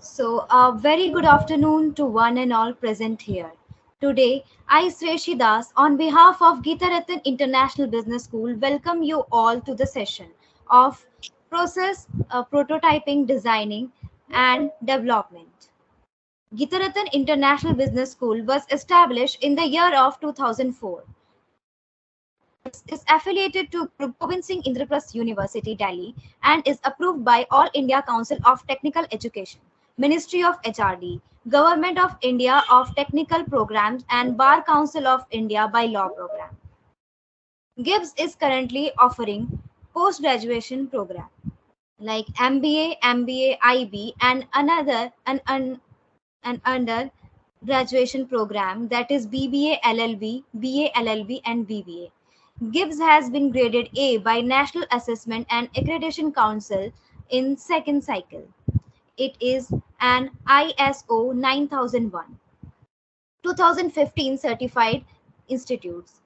A very good afternoon to one and all present here. Today, I, Sreshi Das, on behalf of Geeta Ratan International Business School, welcome you all to the session of process prototyping, designing, and development. Geeta Ratan International Business School was established in the year of 2004. Is affiliated to Guru Gobind Singh Indraprasth University, Delhi, and is approved by All India Council of Technical Education, Ministry of HRD, Government of India of Technical Programs, and Bar Council of India by Law Program. Gibbs is currently offering post-graduation program like MBA, MBA, IB, and an under graduation program that is BBA, LLB, BA, LLB, and BBA. Gibbs has been graded A by National Assessment and Accreditation Council in second cycle. It is an ISO 9001 2015 certified institutes.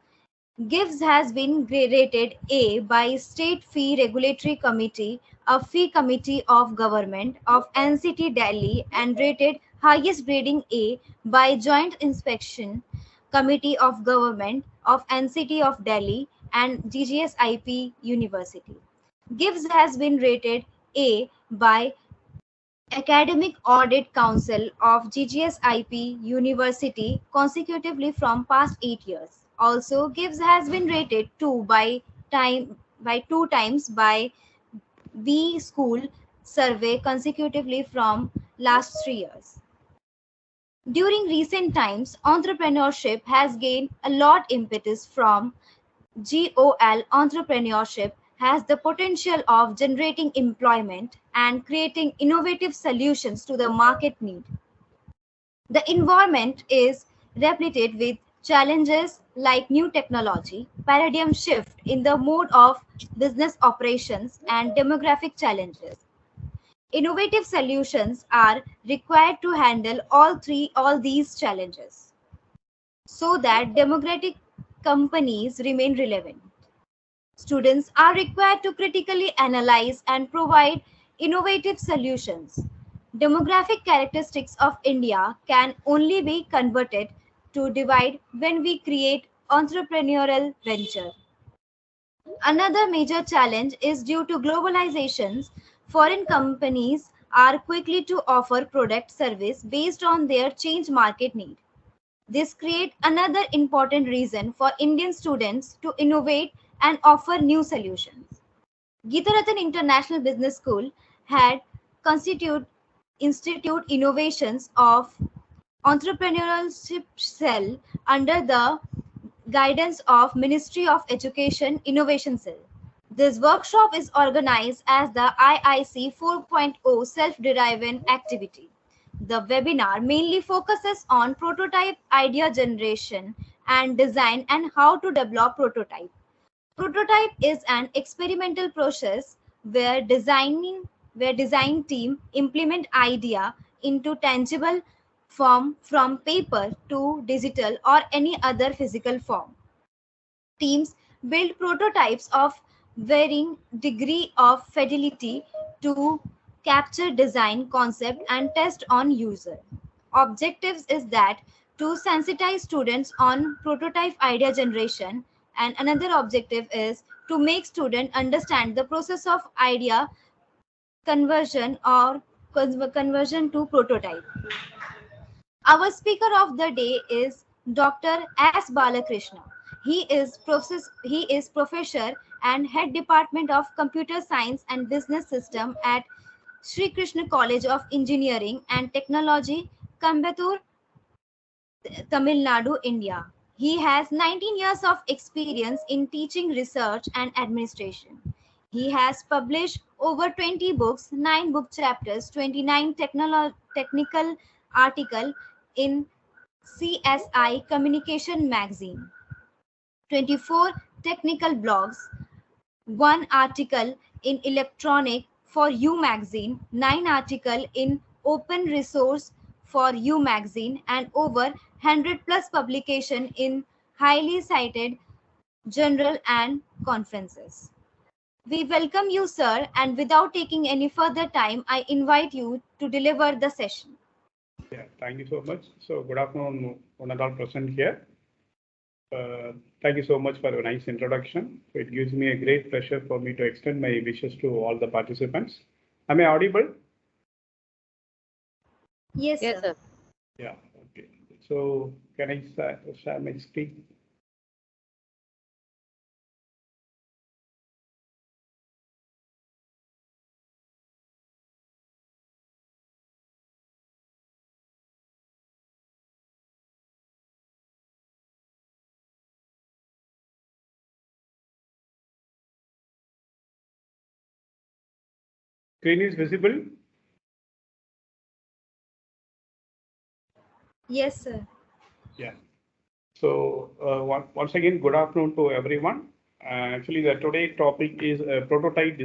Gibbs has been rated A by State Fee Regulatory Committee, a fee committee of government of NCT Delhi, and rated highest grading A by Joint Inspection Committee of Government of NCT of Delhi and GGSIP University. Gibbs has been rated A by Academic Audit Council of GGSIP University consecutively from past 8 years. Also, Gibbs has been rated 2 by 2 times by B School survey consecutively from last 3 years. During recent times, entrepreneurship has gained a lot impetus from GOL. Entrepreneurship has the potential of generating employment and creating innovative solutions to the market need. The environment is replete with challenges like new technology, paradigm shift in the mode of business operations, and demographic challenges. Innovative solutions are required to handle all these challenges so that democratic companies remain relevant. Students are required to critically analyze and provide innovative solutions. Demographic characteristics of India can only be converted to divide when we create entrepreneurial venture. Another major challenge is due to globalizations. Foreign companies are quickly to offer product service based on their change market need. This creates another important reason for Indian students to innovate and offer new solutions. Geeta Ratan International Business School had constitute institute innovations of entrepreneurship cell under the guidance of Ministry of Education Innovation Cell. This workshop is organized as the IIC 4.0 self-driven activity. The webinar mainly focuses on prototype idea generation and design and how to develop prototype. Prototype is an experimental process where design team implement idea into tangible form from paper to digital or any other physical form. Teams build prototypes of varying degree of fidelity to capture design concept and test on user. Objectives is that to sensitize students on prototype idea generation, and another objective is to make students understand the process of idea conversion or conversion to prototype. Our speaker of the day is Dr. S. Balakrishna. He is professor and head department of computer science and business system at Sri Krishna College of Engineering and Technology, Coimbatore, Tamil Nadu, India. He has 19 years of experience in teaching, research, and administration. He has published over 20 books, 9 book chapters, 29 technical articles in CSI Communication Magazine, 24 technical blogs, 1 article in Electronic for You magazine, 9 article in Open Resource for You magazine, and over 100 plus publication in highly cited journal and conferences. We welcome you, sir, and without taking any further time, I invite you to deliver the session. Yeah, thank you so much. So, good afternoon, one and all present here. Thank you so much for a nice introduction. It gives me a great pleasure for me to extend my wishes to all the participants. Am I audible? Yes, Yes, sir. sir. Yeah, okay. So, can I share my screen? Screen is visible? Yes, sir. Yeah. So, once again, good afternoon to everyone. Actually, the today topic is prototype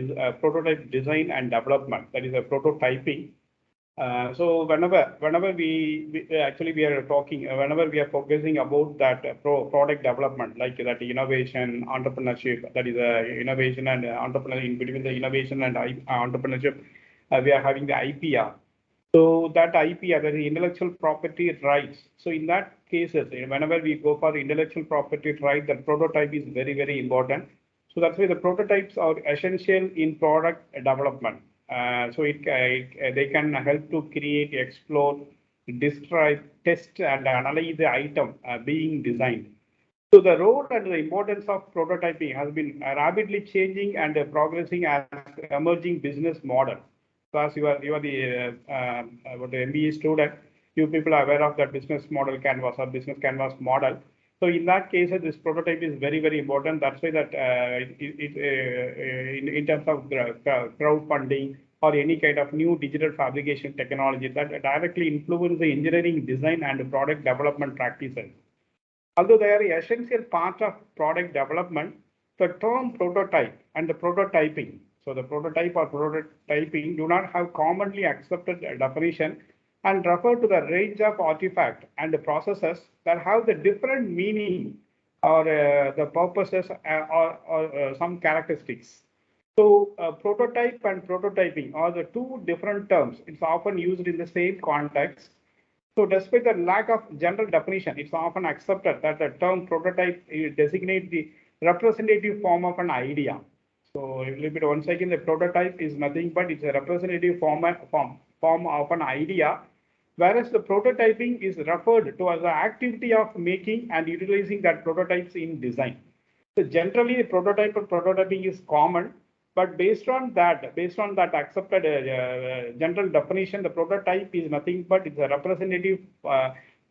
design and development. That is a prototyping. So whenever actually we are talking, whenever we are focusing about that product development, like that innovation, entrepreneurship, that is innovation and entrepreneur in between the innovation and entrepreneurship, we are having the IPR. So that IPR, that is intellectual property rights. So in that cases, whenever we go for intellectual property right, the prototype is very important. So that's why the prototypes are essential in product development. They can help to create, explore, describe, test, and analyze the item being designed. So the role and the importance of prototyping has been rapidly changing and progressing as emerging business model. So as you are the MBA student, you people are aware of that business model canvas or business canvas model. So in that case, this prototype is very important. That's why that in terms of crowdfunding or any kind of new digital fabrication technology that directly influence the engineering design and product development practices. Although they are essential part of product development, the term prototype and the prototyping, so the prototype or prototyping do not have commonly accepted definition and refer to the range of artifacts and the processes that have the different meaning or the purposes or some characteristics. So, prototype and prototyping are the two different terms. It's often used in the same context. So despite the lack of general definition, it's often accepted that the term prototype designates the representative form of an idea. So a little bit once again, the prototype is nothing but it's a representative form of an idea, whereas the prototyping is referred to as the activity of making and utilizing that prototypes in design. So generally, the prototype and prototyping is common, but based on that accepted general definition, the prototype is nothing but it's a representative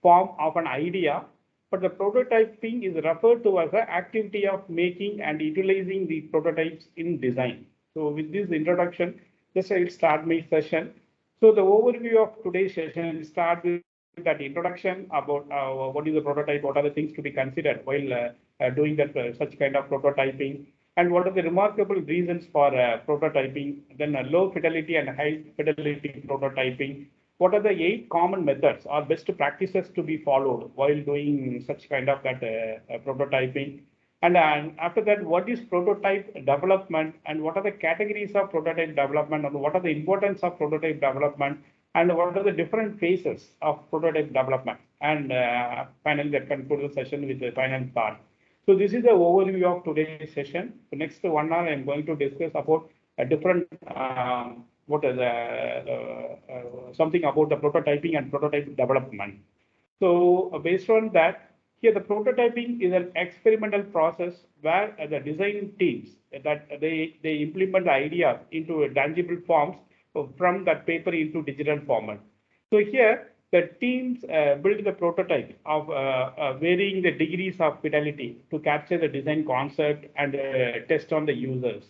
form of an idea. But the prototyping is referred to as an activity of making and utilizing the prototypes in design. So with this introduction, just I will start my session. So the overview of today's session will start with that introduction about what is the prototype, what are the things to be considered while doing that such kind of prototyping, and what are the remarkable reasons for prototyping, then low fidelity and high fidelity prototyping. What are the 8 common methods or best practices to be followed while doing such kind of that prototyping? And after that, what is prototype development and what are the categories of prototype development and what are the importance of prototype development and what are the different phases of prototype development? And finally, that concludes the session with the final part. So this is the overview of today's session. The next 1 hour, I'm going to discuss about a different what is something about the prototyping and prototype development. So based on that, here the prototyping is an experimental process where the design teams that they implement the idea into tangible forms from that paper into digital format. So here the teams build the prototype of varying the degrees of fidelity to capture the design concept and test on the users.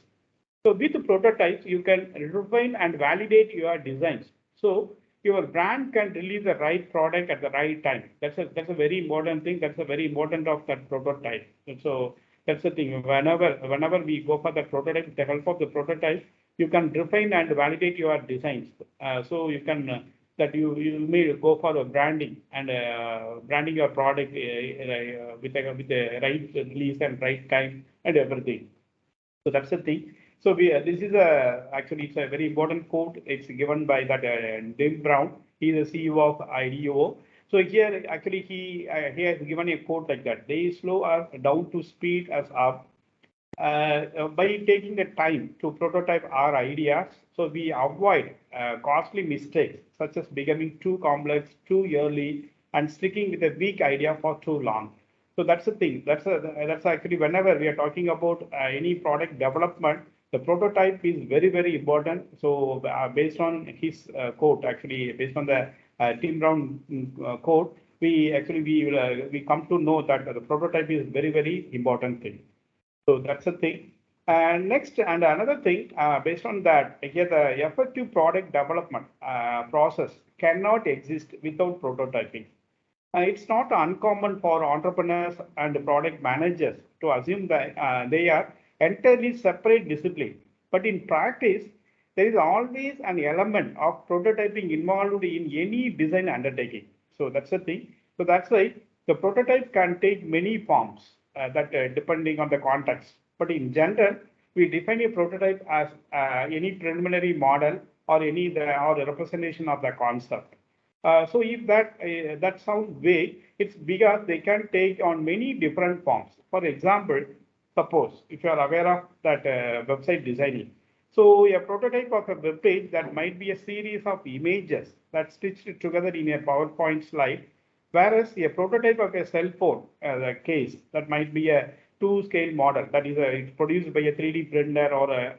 So with prototypes, you can refine and validate your designs. So your brand can release the right product at the right time. That's a very important thing. That's a very important of that prototype. So that's the thing. Whenever we go for the prototype, with the help of the prototype, you can refine and validate your designs. So you can you may go for a branding and branding your product with the right release and right time and everything. So that's the thing. So this is actually it's a very important quote. It's given by that Dim Brown. He's the CEO of IDO. So here actually he has given a quote like that. They slow us down to speed us up by taking the time to prototype our ideas. So we avoid costly mistakes such as becoming too complex too early and sticking with a weak idea for too long. So that's the thing. That's actually whenever we are talking about any product development, the prototype is very important. So based on his quote, actually based on the Tim Brown quote, we come to know that the prototype is very important thing. So that's the thing. And next, and another thing, based on that, here the effective product development process cannot exist without prototyping. It's not uncommon for entrepreneurs and product managers to assume that they are entirely separate disciplines. But in practice, there is always an element of prototyping involved in any design undertaking. So that's the thing. So that's why the prototype can take many forms that depending on the context. But in general, we define a prototype as any preliminary model or or a representation of the concept. So if that sounds vague, it's because they can take on many different forms. For example, suppose if you are aware of that website designing, so a prototype of a web page that might be a series of images that stitched together in a PowerPoint slide, whereas a prototype of a cell phone case that might be a two-scale model that is it's produced by a 3D printer or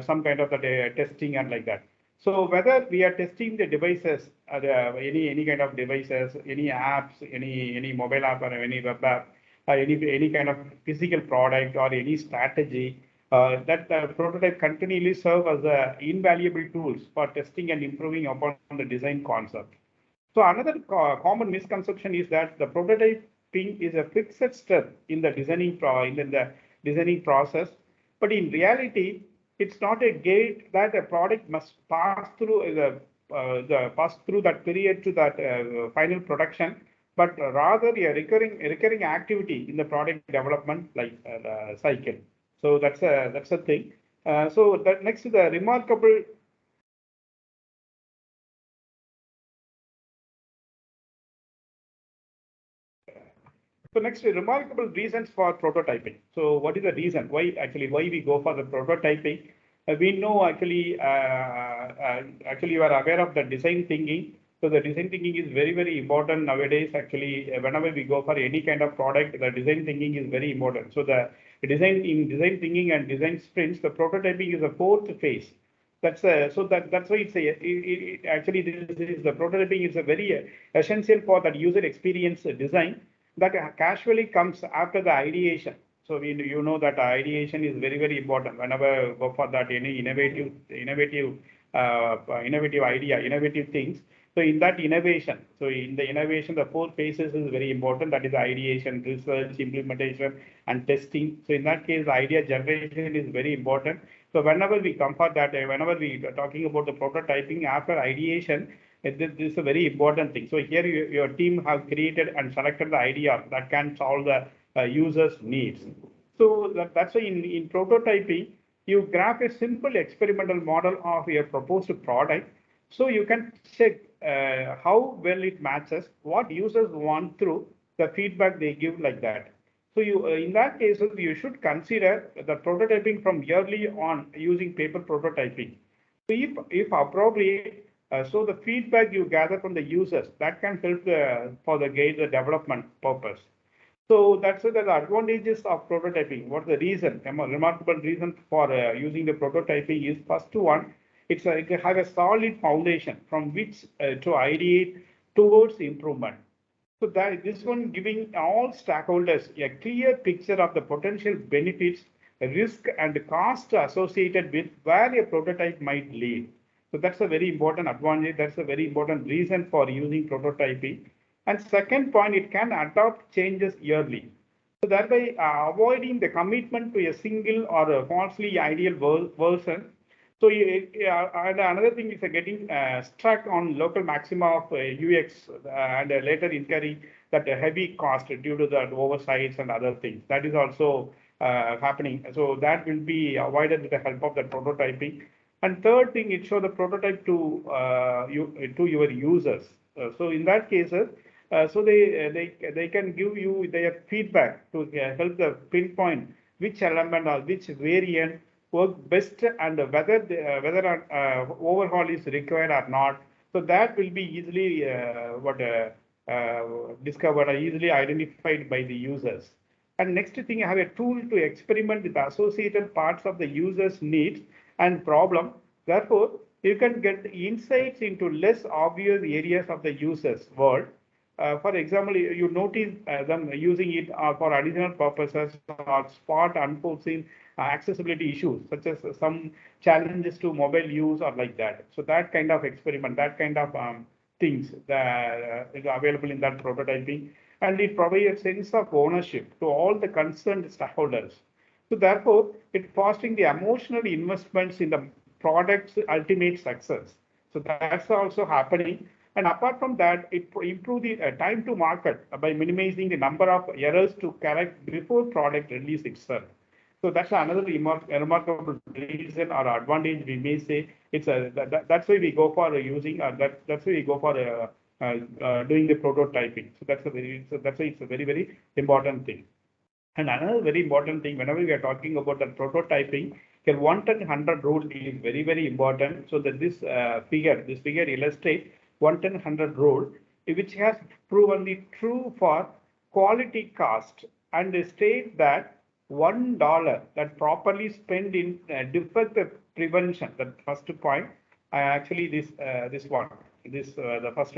some kind of testing and like that. So whether we are testing the devices, any kind of devices, any apps, any mobile app or any web app, any kind of physical product or any strategy, that prototype continually serve as invaluable tools for testing and improving upon the design concept. So another common misconception is that the prototyping is a fixed step in the designing process, but in reality, it's not a gate that a product must pass through pass through that period to that final production, but rather a recurring activity in the product development like the cycle. So that's a thing. So that next to the remarkable. So next, remarkable reasons for prototyping. So what is the reason why we go for the prototyping? We know actually you are aware of the design thinking. So the design thinking is very important nowadays. Actually, whenever we go for any kind of product, the design thinking is very important. So the design thinking and design sprints, the prototyping is a fourth phase. That's why actually this is the prototyping is a very essential for that user experience design that casually comes after the ideation. So you know that ideation is very important whenever go for that any innovative idea, innovative things. So in that innovation, the four phases is very important. That is ideation, research, implementation, and testing. So in that case, the idea generation is very important. So whenever we compare that, whenever we are talking about the prototyping after ideation, this is a very important thing. So here your team have created and selected the idea that can solve the user's needs. So that's why in prototyping, you graph a simple experimental model of your proposed product. So you can check how well it matches what users want through the feedback they give like that. So in that case, you should consider the prototyping from early on using paper prototyping. So if appropriate, so the feedback you gather from the users that can help for the guide the development purpose. So that's the advantages of prototyping. What's the reason? A remarkable reason for using the prototyping is first one, it has a solid foundation from which to ideate towards improvement. So that this one giving all stakeholders a clear picture of the potential benefits, risk, and cost associated with where a prototype might lead. So that's a very important advantage. That's a very important reason for using prototyping. And second point, it can adopt changes yearly. So thereby avoiding the commitment to a single or a falsely ideal version. So and another thing is getting stuck on local maxima of UX and later incurring that heavy cost due to the oversights and other things. That is also happening. So that will be avoided with the help of the prototyping. And third thing, it shows the prototype to your users. So in that cases, so they can give you their feedback to help the pinpoint which element or which variant work best and whether overhaul is required or not. So that will be easily discovered or easily identified by the users. And next thing, I have a tool to experiment with the associated parts of the user's needs and problem. Therefore, you can get insights into less obvious areas of the user's world. For example, you notice them using it for additional purposes or spot unforeseen accessibility issues, such as some challenges to mobile use or like that. So that kind of experiment, that kind of things that is available in that prototyping, and it provides a sense of ownership to all the concerned stakeholders. So therefore, it fostering the emotional investments in the product's ultimate success. So that's also happening. And apart from that, it improve the time to market by minimizing the number of errors to correct before product release itself. So that's another remarkable reason or advantage we may say. That's why we go for using that's why we go for doing the prototyping. So that's why it's a very important thing. And another very important thing, whenever we are talking about the prototyping, here 110-100 rule is very important. So that this figure illustrates 110-100 rule, which has proven the true for quality cost, and they state that $1 that properly spent in defect prevention. That first point, actually this one, the first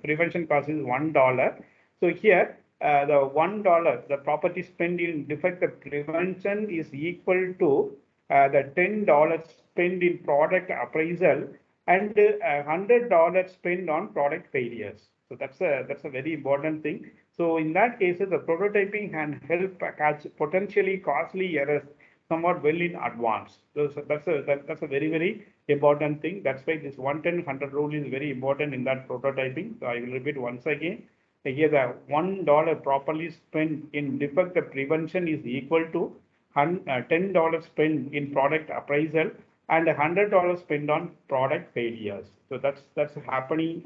prevention cost is $1. So here the $1 the property spent in defect prevention is equal to the $10 spent in product appraisal and $100 spent on product failures. So that's a very important thing. So in that case, the prototyping can help catch potentially costly errors somewhat well in advance. So that's a very important thing. That's why this 110-100 rule is very important in that prototyping. So I will repeat once again. Here the $1 properly spent in defect prevention is equal to $10 spent in product appraisal and $100 spent on product failures. So that's happening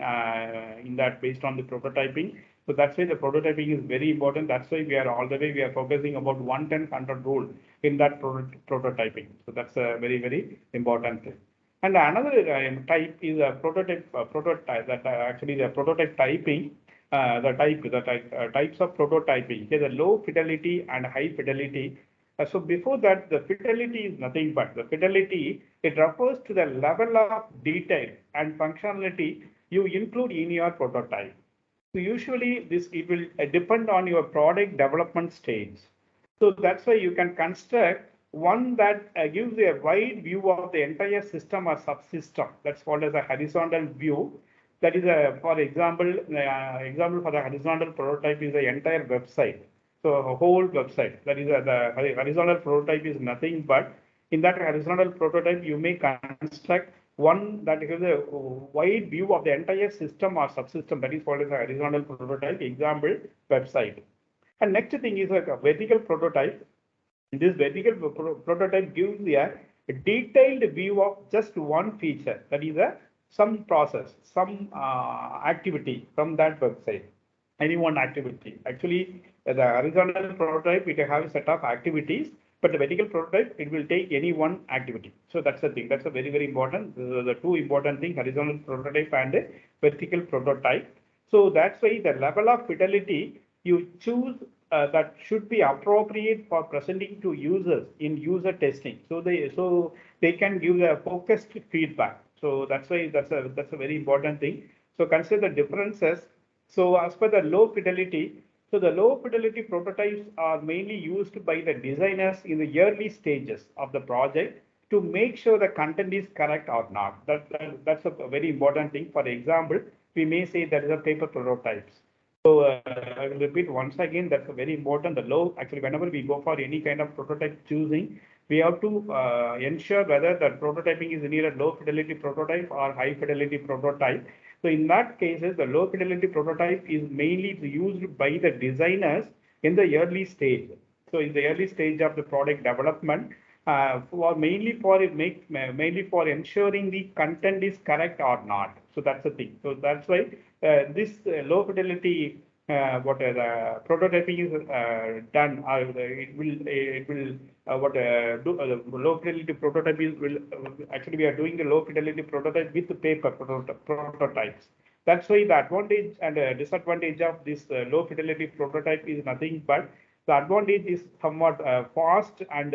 in that based on the prototyping. So that's why the prototyping is very important. That's why we are focusing about 110-100 rule in that prototyping. So that's a very important thing. And another type is a prototype that actually the prototype typing. Types of prototyping. Here the low fidelity and high fidelity. So before that, the fidelity is nothing but the fidelity. It refers to the level of detail and functionality you include in your prototype. So usually it will depend on your product development stage. So that's why you can construct one that gives a wide view of the entire system or subsystem. That's called as a horizontal view. That is for example for the horizontal prototype is the entire website. So a whole website. That is the horizontal prototype is nothing but in that horizontal prototype you may construct one that gives a wide view of the entire system or subsystem. That is called as a horizontal prototype. Example website. And next thing is like a vertical prototype. This vertical prototype gives a detailed view of just one feature. That is some process, some activity from that website, any one activity. Actually, the horizontal prototype, it has a set of activities, but the vertical prototype, it will take any one activity. So that's the thing. That's a very important. The two important things, horizontal prototype and vertical prototype. So that's why the level of fidelity you choose that should be appropriate for presenting to users in user testing. So they can give the focused feedback. So that's why that's a very important thing. So consider the differences. So as per the low fidelity, so the low fidelity prototypes are mainly used by the designers in the early stages of the project to make sure the content is correct or not. That's a very important thing. For example, we may say that is a paper prototypes. So I will repeat once again, that's very important. Actually, whenever we go for any kind of prototype choosing, we have to ensure whether the prototyping is neither low fidelity prototype or high fidelity prototype. So in that cases, the low fidelity prototype is mainly used by the designers in the early stage. So in the early stage of the product development, mainly for ensuring the content is correct or not. So that's the thing. So that's why this low fidelity what prototyping is done, it will what do low fidelity prototyping will actually we are doing the low fidelity prototype with the paper prototypes. That's why the advantage and disadvantage of this low fidelity prototype is nothing but the advantage is somewhat fast and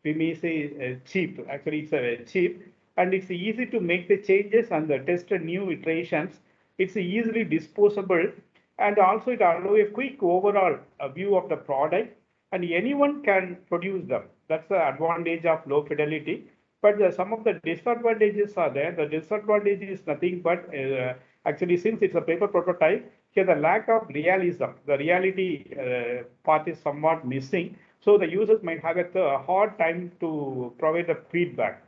we may say cheap. Actually, it's cheap and it's easy to make the changes and test new iterations. It's easily disposable and also it allows a quick overall view of the product and anyone can produce them. That's the advantage of low fidelity. But some of the disadvantages are there. The disadvantage is nothing but actually since it's a paper prototype, here the lack of realism, the reality part is somewhat missing. So the users might have a hard time to provide the feedback.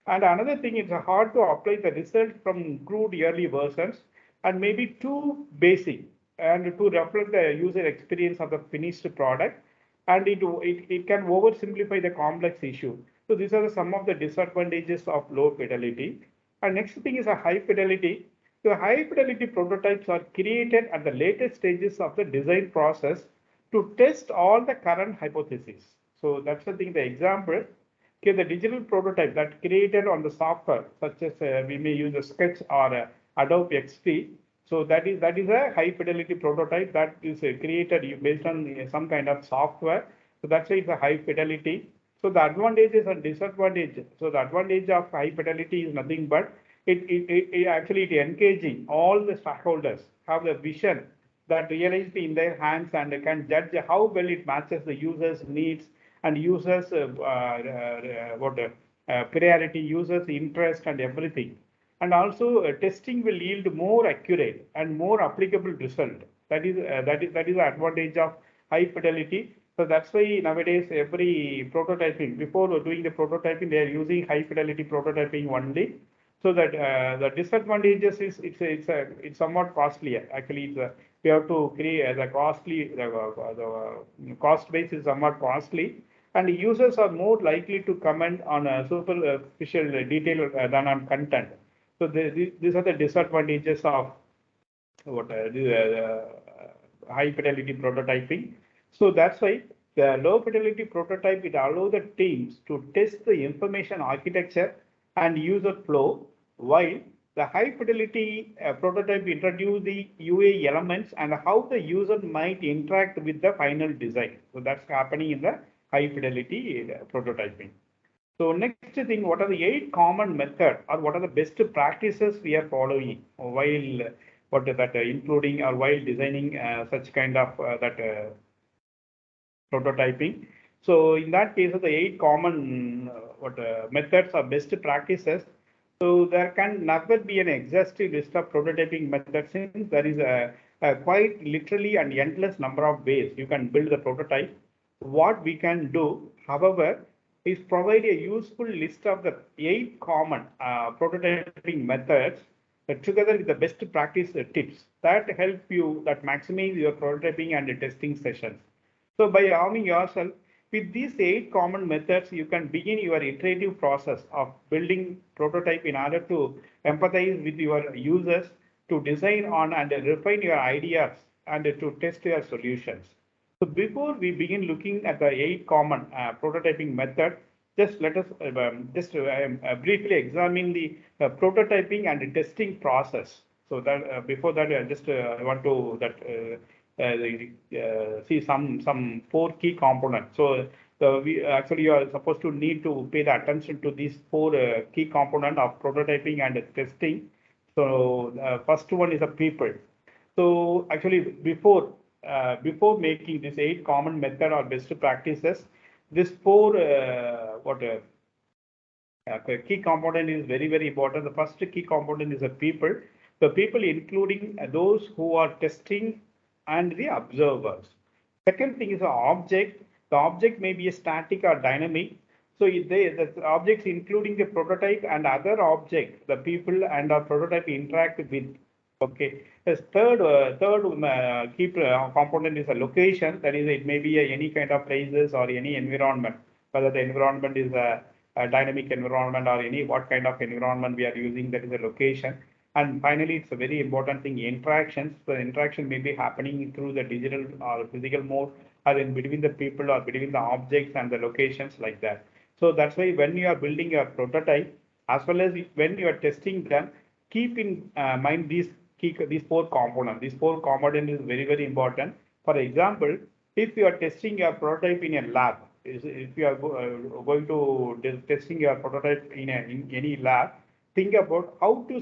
And another thing, it's hard to apply the result from crude early versions and maybe too basic and to reflect the user experience of the finished product. And it can oversimplify the complex issue. So these are some of the disadvantages of low fidelity. And next thing is a high fidelity. The high fidelity prototypes are created at the latest stages of the design process to test all the current hypotheses. So that's the thing, the example. Okay, the digital prototype that created on the software, such as we may use a Sketch or Adobe XD. So that is a high fidelity prototype that is created based on some kind of software. So that's why it's a high fidelity. So the advantages and disadvantages. So the advantage of high fidelity is nothing but it actually it engaging all the stakeholders have the vision that realized in their hands and can judge how well it matches the user's needs and users priority, users interest and everything. And also testing will yield more accurate and more applicable result. That is the advantage of high fidelity. So that's why nowadays every prototyping, before doing the prototyping, they are using high fidelity prototyping only. So that the disadvantages is it's somewhat costly. Actually, we have to create the cost base is somewhat costly, and users are more likely to comment on a superficial detail than on content. So these are the disadvantages of the high fidelity prototyping. So that's why the low fidelity prototype it allows the teams to test the information architecture and user flow, while the high fidelity prototype introduce the UA elements and how the user might interact with the final design. So that's happening in the high fidelity prototyping. So next thing, what are the 8 common methods or what are the best practices we are following while including or while designing such kind of prototyping. So in that case, the 8 common methods or best practices. So there can never be an exhaustive list of prototyping methods since there is a quite literally an endless number of ways you can build the prototype. What we can do, however, is provide a useful list of the 8 common prototyping methods together with the best practice tips that help you that maximize your prototyping and testing sessions. So by arming yourself with these 8 common methods, you can begin your iterative process of building prototype in order to empathize with your users, to design on and refine your ideas, and to test your solutions. So before we begin looking at the 8 common prototyping method, just let us briefly examine the prototyping and testing process. So that before that, I want to see some 4 key components. So we actually you are supposed to need to pay the attention to these 4 key components of prototyping and testing. So first one is a people. So actually before making this 8 common method or best practices, this 4 key component is very important. The first key component is the people. The people including those who are testing and the observers. Second thing is the object. The object may be a static or dynamic. So the objects including the prototype and other objects, the people and our prototype interact with. Okay. The third key component is a location. That is, it may be any kind of places or any environment, whether the environment is a dynamic environment or any what kind of environment we are using. That is a location. And finally, it's a very important thing, interactions. The interaction may be happening through the digital or physical mode, or in between the people or between the objects and the locations like that. So that's why when you are building a prototype, as well as when you are testing them, keep in mind these four components. These four components is very important. For example, if you are testing your prototype in a lab, if you are going to testing your prototype in any lab, think about how to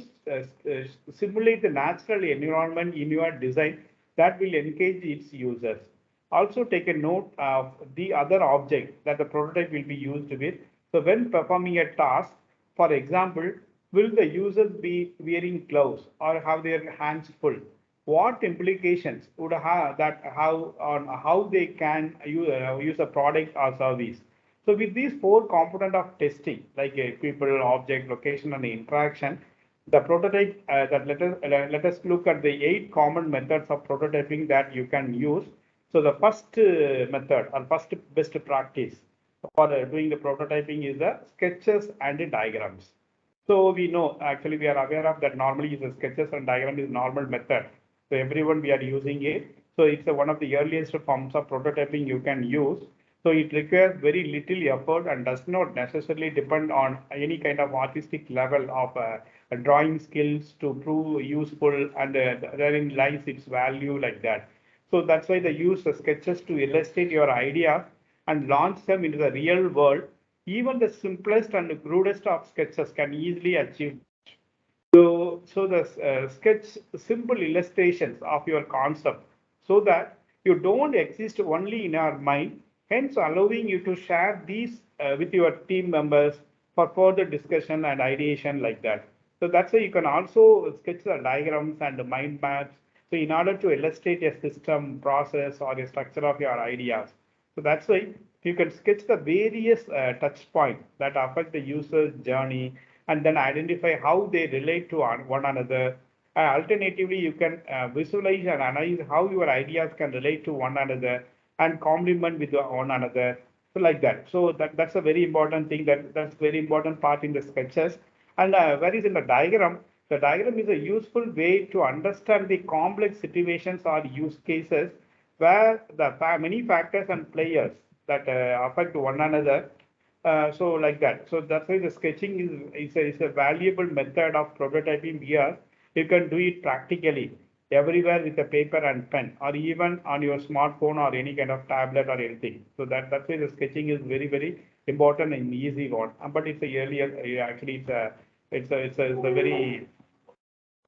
simulate the natural environment in your design that will engage its users. Also take a note of the other object that the prototype will be used with. So when performing a task, for example, will the users be wearing gloves or have their hands full? What implications would have on how they can use a product or service? So with these four component of testing, like people, object, location, and interaction, the prototype that let us look at the 8 common methods of prototyping that you can use. So the first method or first best practice for doing the prototyping is the sketches and the diagrams. So we know, actually we are aware of that normally the sketches and diagram is normal method. So everyone we are using it. So it's one of the earliest forms of prototyping you can use. So it requires very little effort and does not necessarily depend on any kind of artistic level of drawing skills to prove useful, and therein lies its value like that. So that's why they use the sketches to illustrate your ideas and launch them into the real world. Even the simplest and crudest of sketches can easily achieve. So the sketch simple illustrations of your concept so that you don't exist only in your mind, hence allowing you to share these with your team members for further discussion and ideation like that. So that's why you can also sketch the diagrams and the mind maps. So in order to illustrate a system, process, or a structure of your ideas. So that's why you can sketch the various touch points that affect the user's journey and then identify how they relate to one another. Alternatively, you can visualize and analyze how your ideas can relate to one another and complement with one another. So like that. So that's a very important thing. That's very important part in the sketches. And whereas in the diagram is a useful way to understand the complex situations or use cases where the many factors and players that affect one another. So like that. So that's why the sketching is a valuable method of prototyping here. You can do it practically everywhere with a paper and pen, or even on your smartphone or any kind of tablet or anything. So that's why the sketching is very important and easy one. But it's a earlier actually it's a very,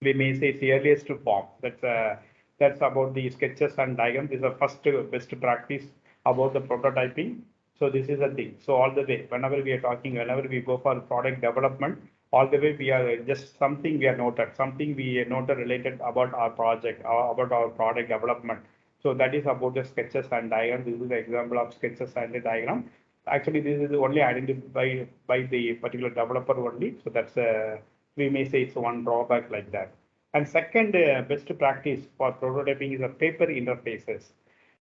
we may say it's the earliest form. That's about the sketches and diagrams. This is the first best practice about the prototyping. So this is the thing. So all the way, whenever we are talking, whenever we go for product development, all the way we are just something we are noted, something we noted related about our project, about our product development. So that is about the sketches and diagram. This is the example of sketches and the diagram. Actually, this is only identified by the particular developer only. So that's we may say it's one drawback like that. And second best practice for prototyping is a paper interfaces.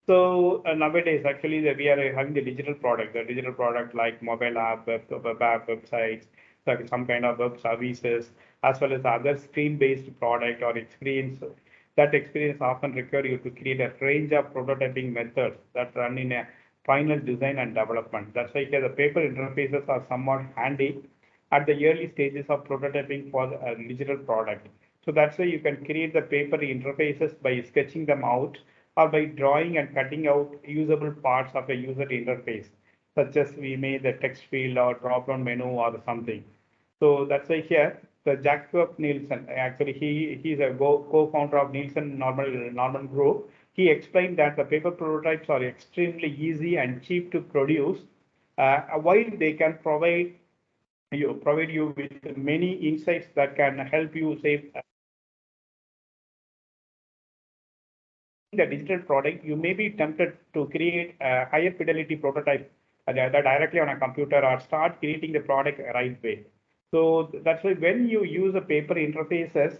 So nowadays, actually, we are having the digital product like mobile app, web app, websites, like some kind of web services, as well as other screen-based product or experience. That experience often require you to create a range of prototyping methods that run in a final design and development. That's why the paper interfaces are somewhat handy at the early stages of prototyping for a digital product. So that's why you can create the paper interfaces by sketching them out or by drawing and cutting out usable parts of a user interface, such as we made the text field or drop-down menu or something. So that's why here the Jacob Nielsen, actually he's a co-founder of Nielsen Norman Group. He explained that the paper prototypes are extremely easy and cheap to produce, while they can provide you with many insights that can help you save the digital product. You may be tempted to create a higher fidelity prototype directly on a computer or start creating the product right way. So that's why when you use a paper interfaces,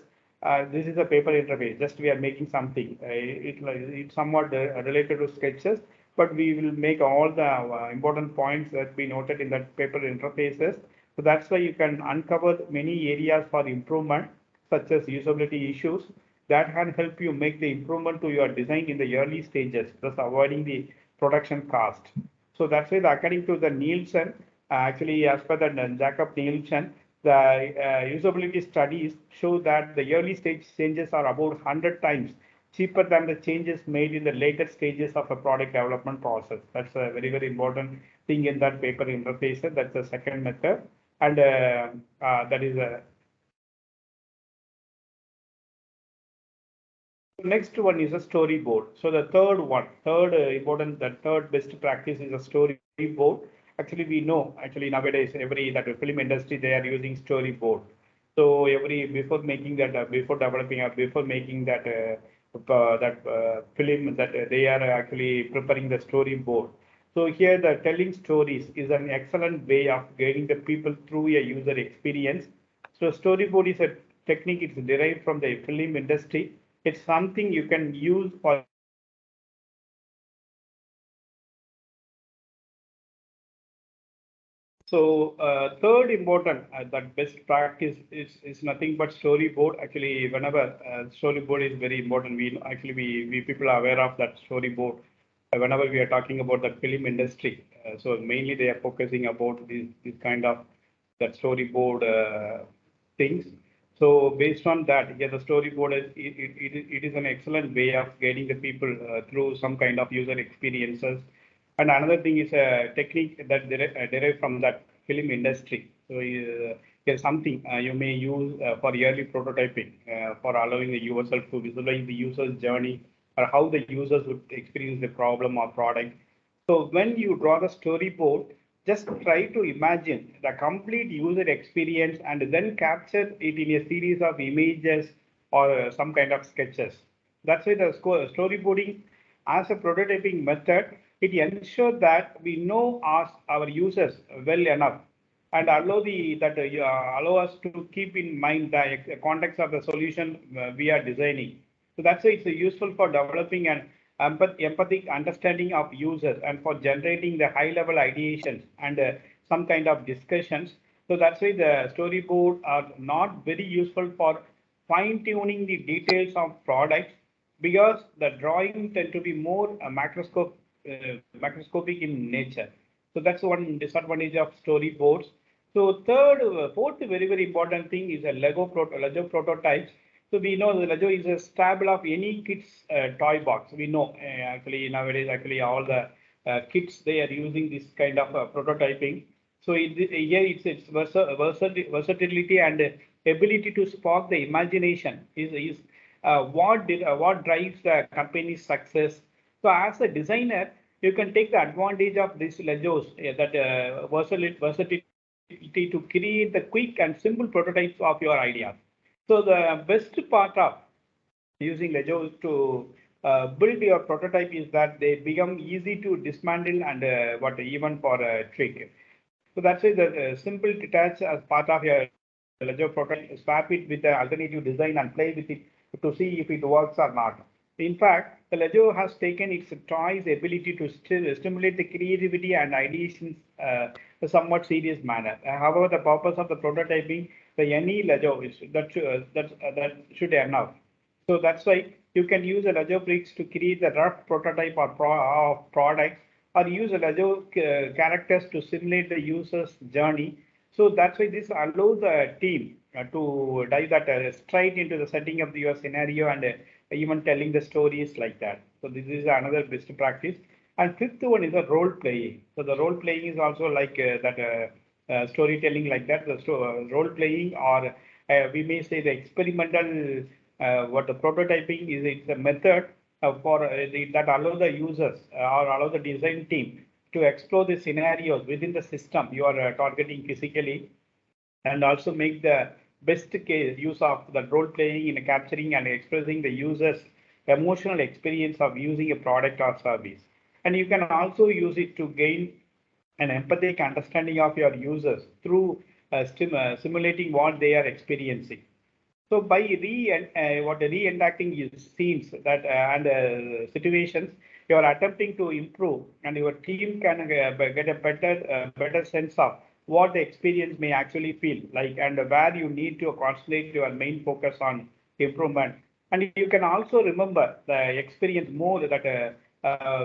this is a paper interface. Just we are making something. It's somewhat related to sketches, but we will make all the important points that we noted in that paper interfaces. So that's why you can uncover many areas for improvement, such as usability issues that can help you make the improvement to your design in the early stages, thus avoiding the production cost. So that's why, according to the Nielsen, actually, as per the Jacob Nielsen, the usability studies show that the early stage changes are about 100 times cheaper than the changes made in the later stages of a product development process. That's a very, very important thing in that paper interface. That's the second method. And that is a next one is a storyboard. So the third best practice is a storyboard. Actually, we know nowadays every that film industry they are using storyboard. So before making that before developing or before making that film that they are actually preparing the storyboard. So here the telling stories is an excellent way of guiding the people through a user experience. So storyboard is a technique. It's derived from the film industry. It's something you can use for so third important that best practice is nothing but storyboard. Actually, whenever storyboard is very important, we people are aware of that storyboard. Whenever we are talking about the film industry, so mainly they are focusing about this kind of that storyboard things. So based on that, yeah, the storyboard it is an excellent way of guiding the people through some kind of user experiences. And another thing is a technique that derived from that film industry. So here's something you may use for early prototyping for allowing the yourself to visualize the user's journey or how the users would experience the problem or product. So when you draw the storyboard, just try to imagine the complete user experience and then capture it in a series of images or some kind of sketches. That's why the storyboarding as a prototyping method, it ensures that we know our users well enough and allow us to keep in mind the context of the solution we are designing. So that's why it's useful for developing an empathic understanding of users and for generating the high-level ideations and some kind of discussions. So that's why the storyboard are not very useful for fine-tuning the details of products because the drawing tend to be more macroscopic in nature. So that's one disadvantage of storyboards. So fourth very, very important thing is a Lego prototypes. So we know the Lego is a stable of any kid's toy box. We know actually nowadays all the kids they are using this kind of prototyping. So here it's versatility and ability to spark the imagination is what drives the company's success. So as a designer, you can take the advantage of this Legos that versatility to create the quick and simple prototypes of your ideas. So the best part of using Legos to build your prototype is that they become easy to dismantle and what even for a trick. So that's why the simple detach as part of your Lego prototype, swap it with the alternative design and play with it to see if it works or not. In fact, the Lego has taken its toy's ability to stimulate the creativity and ideations a somewhat serious manner. However, the purpose of the prototyping, the any Lego is that should enough. So that's why you can use a Lego bricks to create the rough prototype of products or use a Lego characters to simulate the user's journey. So that's why this allows the team to dive that straight into the setting of your scenario and even telling the stories like that. So this is another best practice. And fifth one is a role playing. So the role playing is also like that storytelling like that. The role playing or we may say the experimental what the prototyping is. It's a method that allow the users or allow the design team to explore the scenarios within the system you are targeting physically and also make the best case use of the role playing in capturing and expressing the user's emotional experience of using a product or service. And you can also use it to gain an empathic understanding of your users through simulating what they are experiencing. So by reenacting scenes that and situations, you are attempting to improve, and your team can get a better sense of what the experience may actually feel like, and where you need to concentrate your main focus on improvement. And you can also remember the experience more that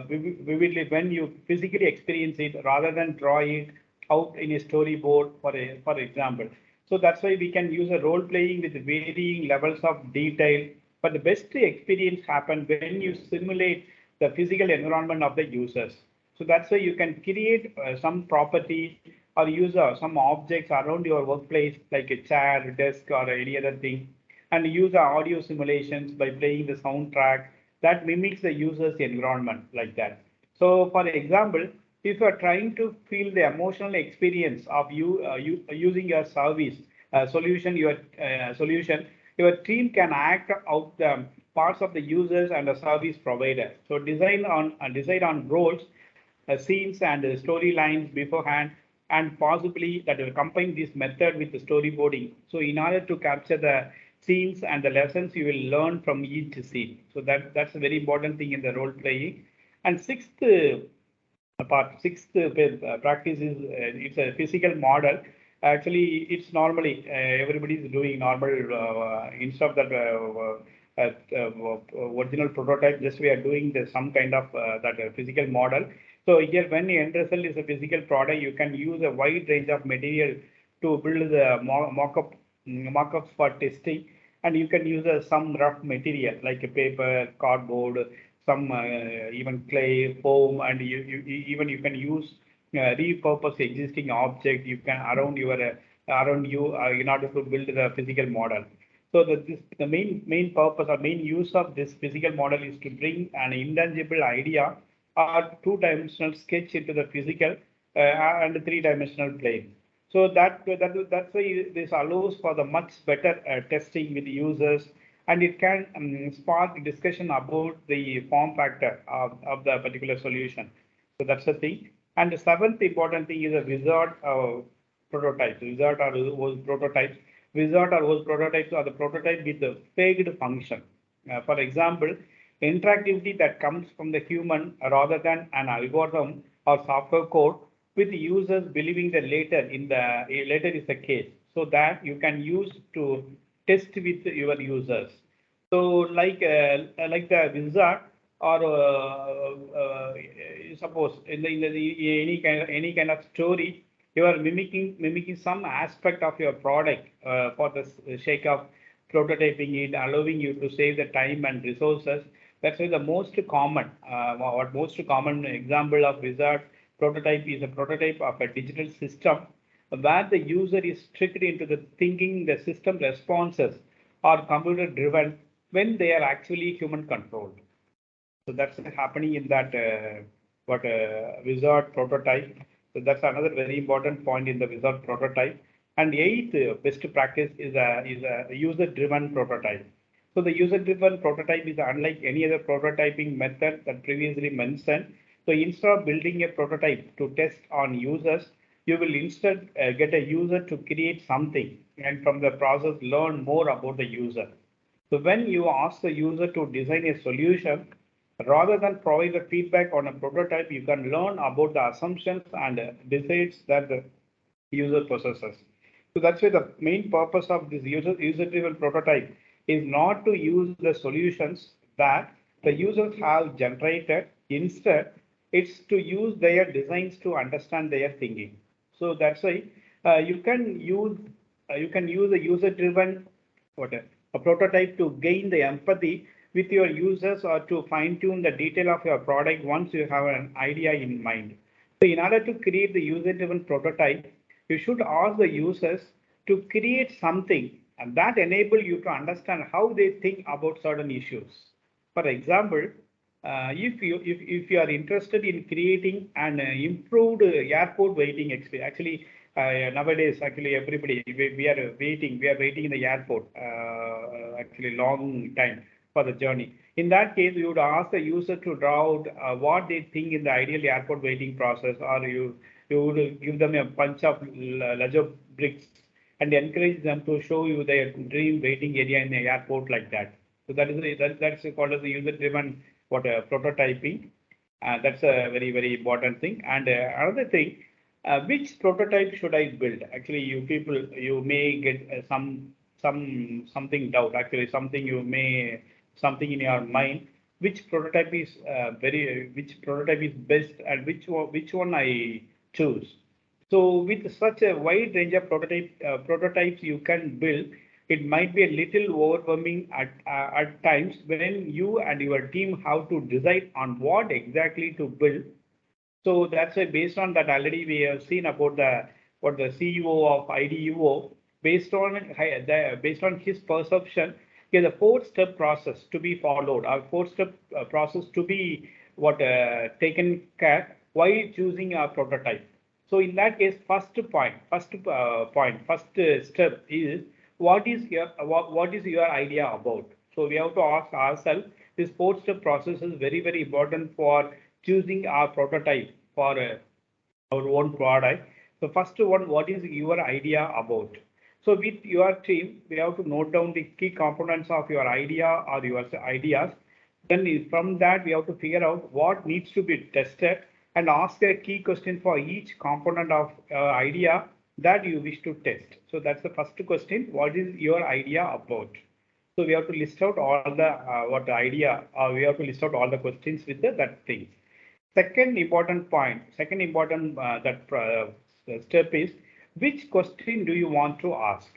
vividly when you physically experience it rather than draw it out in a storyboard, for example. So that's why we can use a role playing with varying levels of detail. But the best experience happens when you simulate the physical environment of the users. So that's why you can create some property or use some objects around your workplace, like a chair, desk, or any other thing, and use the audio simulations by playing the soundtrack that mimics the user's environment like that. So, for example, if you are trying to feel the emotional experience of you using your service solution, your team can act out the parts of the users and the service provider. So decide on roles, scenes, and storylines beforehand, and possibly that will combine this method with the storyboarding. So in order to capture the scenes and the lessons you will learn from each scene. So that's a very important thing in the role playing. And sixth practice is it's a physical model. Actually, it's normally everybody is doing normal instead of that original prototype. Just we are doing some kind of that physical model. So here, when the end result is a physical product, you can use a wide range of material to build the mock-ups for testing, and you can use some rough material like a paper, cardboard, some even clay, foam, and even you can use repurpose existing object you can around you in order to build the physical model. So the main purpose or main use of this physical model is to bring an intangible idea or two-dimensional sketch into the physical and three-dimensional plane. So that's why this allows for the much better testing with users, and it can spark discussion about the form factor of the particular solution. So that's the thing. And the seventh important thing is a wizard prototypes. Wizard or host prototypes are the prototype with the faked function. For example, interactivity that comes from the human rather than an algorithm or software code, with users believing that later is the case, so that you can use to test with your users. So like the wizard, or suppose in any kind of story, you are mimicking some aspect of your product for the sake of prototyping it, allowing you to save the time and resources. That's why the most common example of wizard prototype is a prototype of a digital system where the user is tricked into the thinking the system responses are computer driven when they are actually human controlled. So that's happening in that wizard prototype. So that's another very important point in the wizard prototype. And the eighth best practice is a user-driven prototype. So the user-driven prototype is unlike any other prototyping method that previously mentioned. So instead of building a prototype to test on users, you will instead get a user to create something, and from the process learn more about the user. So when you ask the user to design a solution, rather than provide the feedback on a prototype, you can learn about the assumptions and decides that the user possesses. So that's why the main purpose of this user-driven prototype is not to use the solutions that the users have generated. Instead, it's to use their designs to understand their thinking. So that's why you can use a user-driven a prototype to gain the empathy with your users, or to fine-tune the detail of your product once you have an idea in mind. So in order to create the user-driven prototype, you should ask the users to create something and that enable you to understand how they think about certain issues. For example, if you are interested in creating an improved airport waiting experience, actually nowadays actually everybody we are waiting in the airport actually long time for the journey. In that case, you would ask the user to draw out what they think in the ideal airport waiting process, or you would give them a bunch of Lego bricks and encourage them to show you their dream waiting area in the airport like that. So that's called as the user-driven prototyping. That's a very important thing. And another thing, which prototype should I build? Actually, you people, you may get something doubt. Actually, something in your mind. Which prototype is best, and which one I choose. So with such a wide range of prototypes you can build, it might be a little overwhelming at times when you and your team have to decide on what exactly to build. So that's why based on that already we have seen about the CEO of IDUO, based on his perception, he has a four-step process to be followed, a four-step process to be taken care while choosing a prototype. So in that case, first step is what is your idea about? So we have to ask ourselves, this four-step process is very important for choosing our prototype for our own product. So first one, what is your idea about? So with your team, we have to note down the key components of your idea or your ideas. Then from that, we have to figure out what needs to be tested and ask a key question for each component of idea that you wish to test. So that's the first question. What is your idea about? So we have to list out all the what idea, we have to list out all the questions with that thing. Second important step is, which question do you want to ask?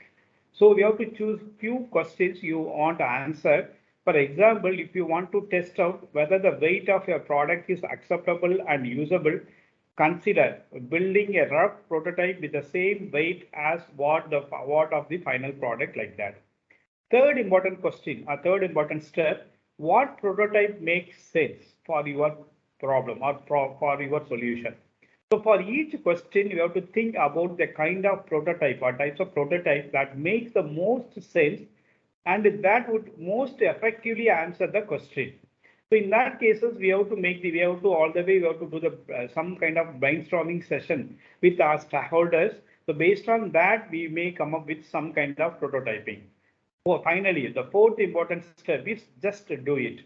So we have to choose few questions you want to answer. For example, if you want to test out whether the weight of your product is acceptable and usable, consider building a rough prototype with the same weight as what of the final product like that. Third important question, a third important step, what prototype makes sense for your problem or for your solution? So for each question, you have to think about the kind of prototype or types of prototype that makes the most sense and that would most effectively answer the question. So in that cases, we have to do the some kind of brainstorming session with our stakeholders. So based on that, we may come up with some kind of prototyping. Finally, the fourth important step is just do it.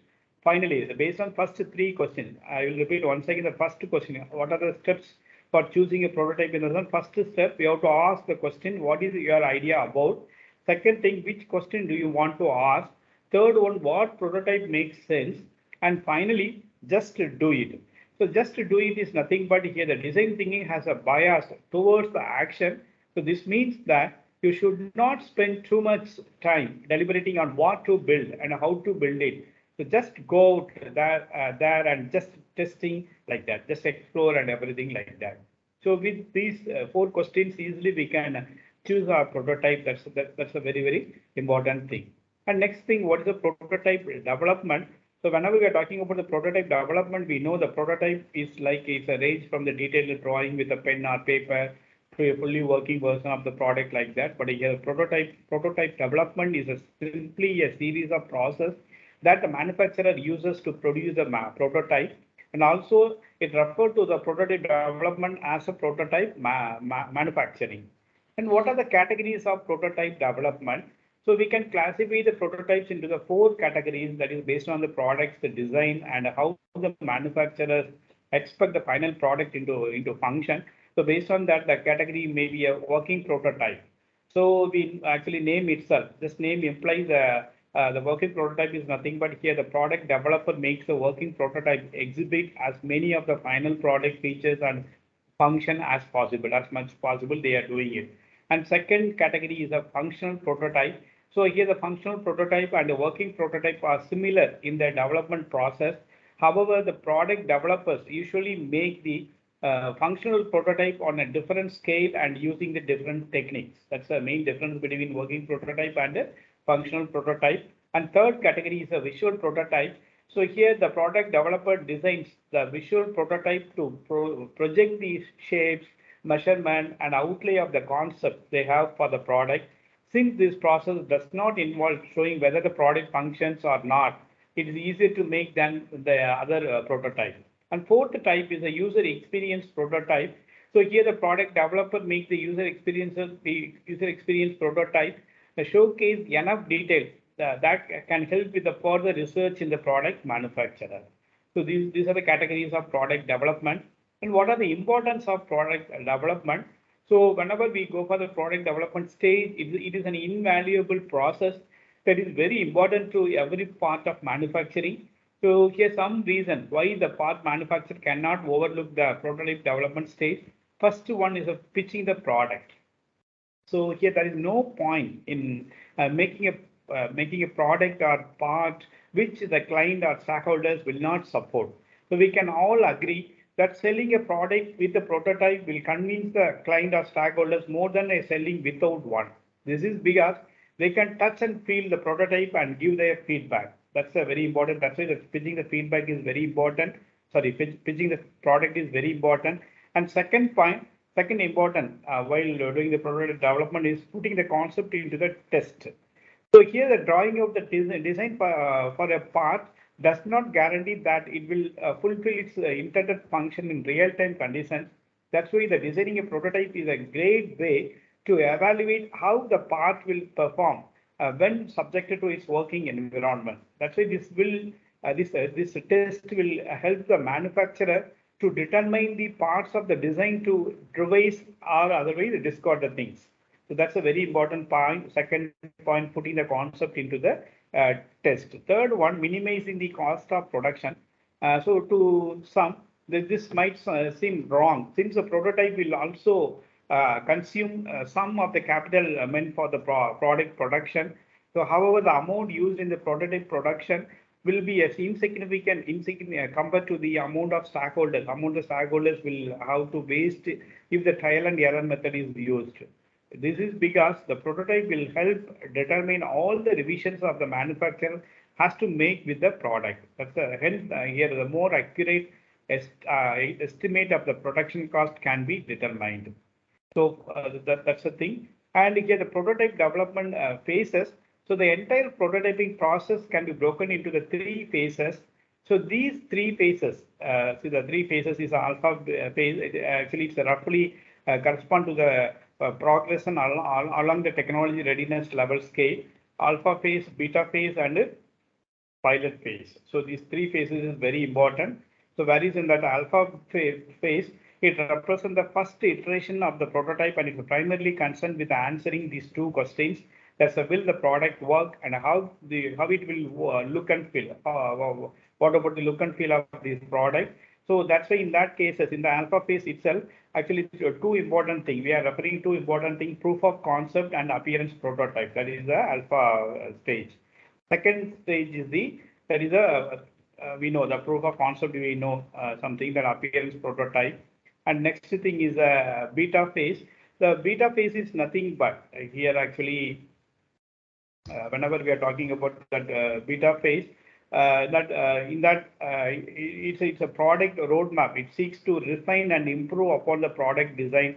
Finally, based on first three questions, I will repeat once again the first question. What are the steps for choosing a prototype in the sun? First step, we have to ask the question, what is your idea about? Second thing, which question do you want to ask? Third one, what prototype makes sense? And finally, just do it. So just do it is nothing but here the design thinking has a bias towards the action. So this means that you should not spend too much time deliberating on what to build and how to build it. So just go out there and just testing like that, just explore and everything like that. So with these four questions, easily we can choose our prototype. That's a very important thing. And next thing, what is the prototype development? So whenever we are talking about the prototype development, we know the prototype is it's a range from the detailed drawing with a pen or paper to a fully working version of the product like that. But here prototype development is simply a series of process that the manufacturer uses to produce a prototype, and also it refers to the prototype development as a prototype manufacturing. And what are the categories of prototype development? So we can classify the prototypes into the four categories, that is based on the products, the design, and how the manufacturers expect the final product into function. So based on that, the category may be a working prototype. So we actually name itself. This name implies the working prototype is nothing but here the product developer makes a working prototype exhibit as many of the final product features and function as possible, as much possible they are doing it. And second category is a functional prototype. So here the functional prototype and the working prototype are similar in their development process. However, the product developers usually make the functional prototype on a different scale and using the different techniques. That's the main difference between working prototype and a functional prototype. And third category is a visual prototype. So here the product developer designs the visual prototype to project the shapes, measurement, and outlay of the concept they have for the product. Since this process does not involve showing whether the product functions or not, it is easier to make than the other prototype. And fourth type is a user experience prototype. So here the product developer makes the user experience prototype showcase enough details that can help with the further research in the product manufacturer. So these are the categories of product development. And what are the importance of product development? So whenever we go for the product development stage, it is an invaluable process that is very important to every part of manufacturing. So here's some reason why the part manufacturer cannot overlook the prototype development stage. First one is pitching the product. So here there is no point in making a product or part which the client or stakeholders will not support. So we can all agree that selling a product with a prototype will convince the client or stakeholders more than a selling without one. This is because they can touch and feel the prototype and give their feedback. That's a very important. That's why the pitching the feedback is very important. Sorry, pitching the product is very important. And second point, second important while doing the prototype development is putting the concept into the test. So here the drawing of the design for a part does not guarantee that it will fulfill its intended function in real-time conditions. That's why the designing a prototype is a great way to evaluate how the part will perform when subjected to its working environment. That's why this test will help the manufacturer to determine the parts of the design to revise or otherwise discard the things. So that's a very important point. Second point, putting the concept into the test. Third one, minimizing the cost of production. So to some, this might seem wrong since the prototype will also consume some of the capital meant for the product production. So however, the amount used in the prototype production will be as insignificant compared to the amount of stakeholders. Amount of stakeholders will have to waste if the trial and error method is used. This is because the prototype will help determine all the revisions of the manufacturer has to make with the product. That's hence here the more accurate estimate of the production cost can be determined. So that's the thing. And here the prototype development phases. So the entire prototyping process can be broken into the three phases. So these three phases, see the three phases is alpha phase. Actually, it's roughly correspond to the progression along the technology readiness level scale, alpha phase, beta phase, and pilot phase. So these three phases is very important. So whereas in that alpha phase, it represents the first iteration of the prototype and it's primarily concerned with answering these two questions. That's will the product work and how it will look and feel. What about the look and feel of this product? So that's why in that cases, in the alpha phase itself, actually two important things. We are referring to important thing, proof of concept and appearance prototype. That is the alpha stage. Second stage is we know the proof of concept, we know something that appearance prototype. And next thing is a beta phase. The beta phase is nothing but here actually whenever we are talking about that beta phase, it's a product roadmap. It seeks to refine and improve upon the product design,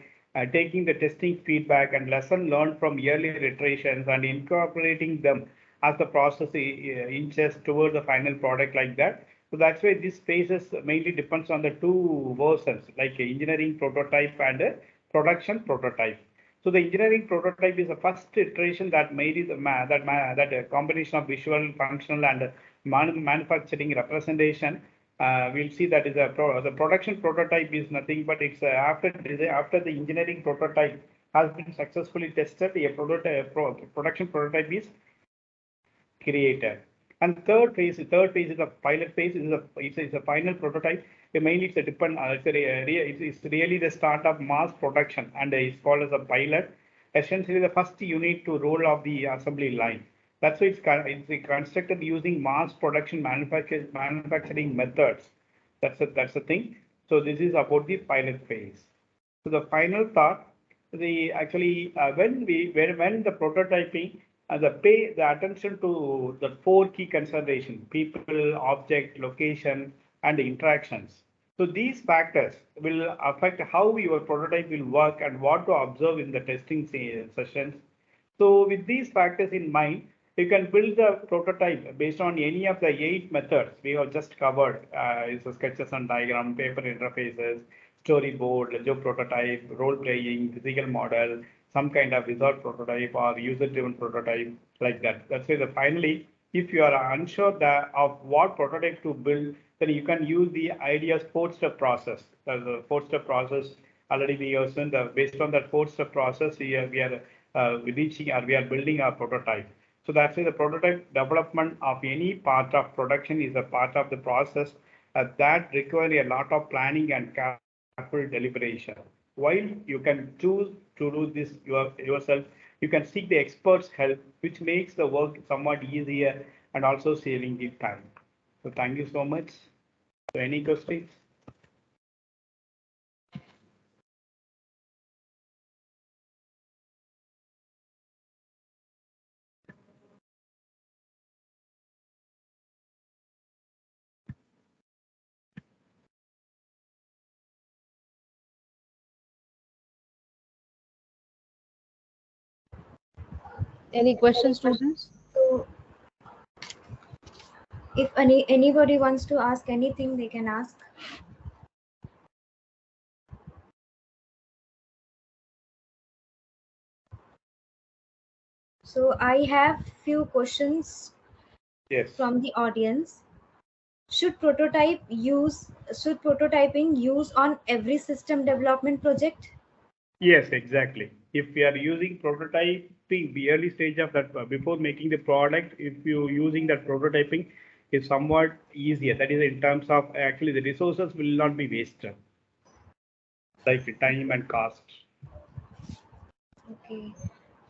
taking the testing feedback and lesson learned from earlier iterations and incorporating them as the process inches toward the final product like that. So that's why this phases mainly depends on the two versions like engineering prototype and production prototype. So the engineering prototype is the first iteration that made it that a combination of visual, functional, and manufacturing representation. We'll see that is the production prototype is nothing but it's after the engineering prototype has been successfully tested, a production prototype is created. And third phase is a pilot phase. It's a final prototype. Mainly, it's really the start of mass production, and it's called as a pilot. Essentially, the first unit to roll off the assembly line. That's why it's constructed using mass production manufacturing methods. That's the thing. So this is about the pilot phase. So the final thought, when the prototyping pay the attention to the four key considerations: people, object, location, and interactions. So these factors will affect how your prototype will work and what to observe in the testing sessions. So with these factors in mind, you can build the prototype based on any of the 8 methods we have just covered. It's sketches and diagram, paper interfaces, storyboard, Lego prototype, role playing, physical model, some kind of result prototype or user driven prototype like that. That's why finally, if you are unsure of what prototype to build, then you can use the ideas 4-step process. The 4-step process already we have seen based on that 4-step process, we are reaching or we are building a prototype. So that's why the prototype development of any part of production is a part of the process that require a lot of planning and careful deliberation. While you can choose to do this yourself, you can seek the experts' help, which makes the work somewhat easier and also saving the time. So thank you so much. So any questions? Any questions, students? So, if anybody wants to ask anything, they can ask. So I have few questions Yes. from the audience. Should prototyping use on every system development project? Yes, exactly. If we are using prototyping, the early stage of that, before making the product, if you using that prototyping, is somewhat easier. That is in terms of actually the resources will not be wasted, like time and cost. Okay.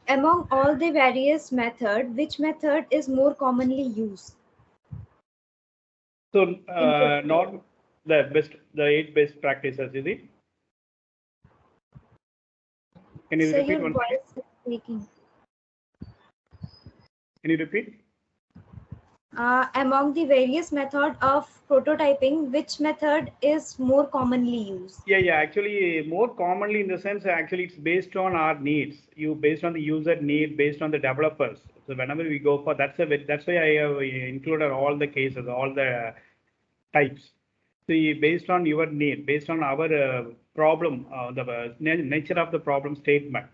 Among all the various methods, which method is more commonly used So, in prototyping? not the 8 best practices, is it? Can you So repeat your once again? voice is breaking. Can you repeat? Among the various method of prototyping, which method is more commonly used? Yeah. Actually, more commonly in the sense, actually, it's based on our needs. You based on the user need, based on the developers. So whenever we go for that's why I have included all the cases, all the types. See, based on your need, based on our problem, the nature of the problem statement,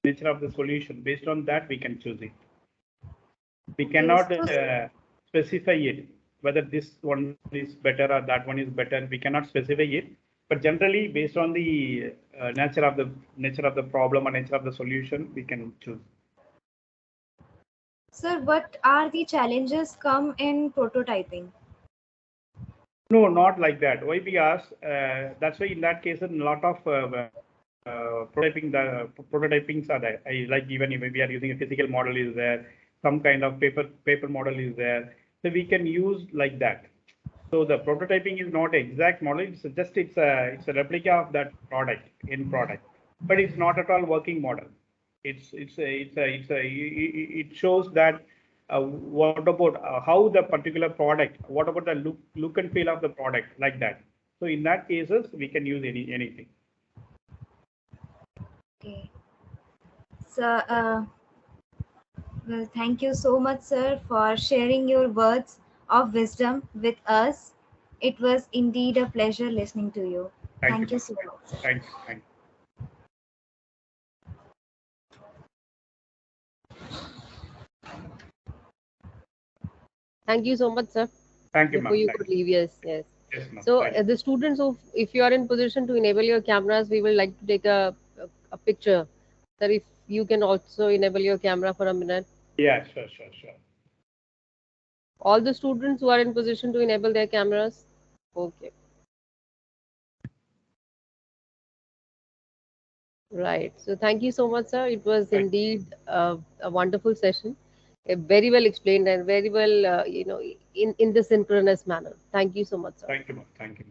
nature of the solution. Based on that, we can choose it. We Okay, cannot so specify it whether this one is better or that one is better. We cannot specify it, but generally based on the nature of the problem or nature of the solution, we can choose. sir, what are the challenges come in prototyping? No, not like that. Why? Because that's why in that case, a lot of prototypings are there. Like even if we are using a physical model is there, some kind of paper model is there. So we can use like that. So the prototyping is not exact model. It's a replica of that product in product, but it's not at all working model. It shows that what about how the particular product, what about the look and feel of the product like that. So in that cases we can use anything. Okay. So, well, thank you so much, sir, for sharing your words of wisdom with us. It was indeed a pleasure listening to you. Thank you, Thank you ma'am. so much, sir. Thank you. Thank you. Thank you so much, sir. Thank you, Before ma'am. you Thank could you. leave, yes. Yes, ma'am. So Thank you. the students of, if you are in position to enable your cameras, we will like to take a picture. Sir, if you can also enable your camera for a minute. Yeah, sure. All the students who are in position to enable their cameras. Okay. Right. So thank you so much, sir. It was Thank indeed a wonderful session, very well explained and very well, in the synchronous manner. Thank you so much, sir. Thank you, ma'am. Thank you.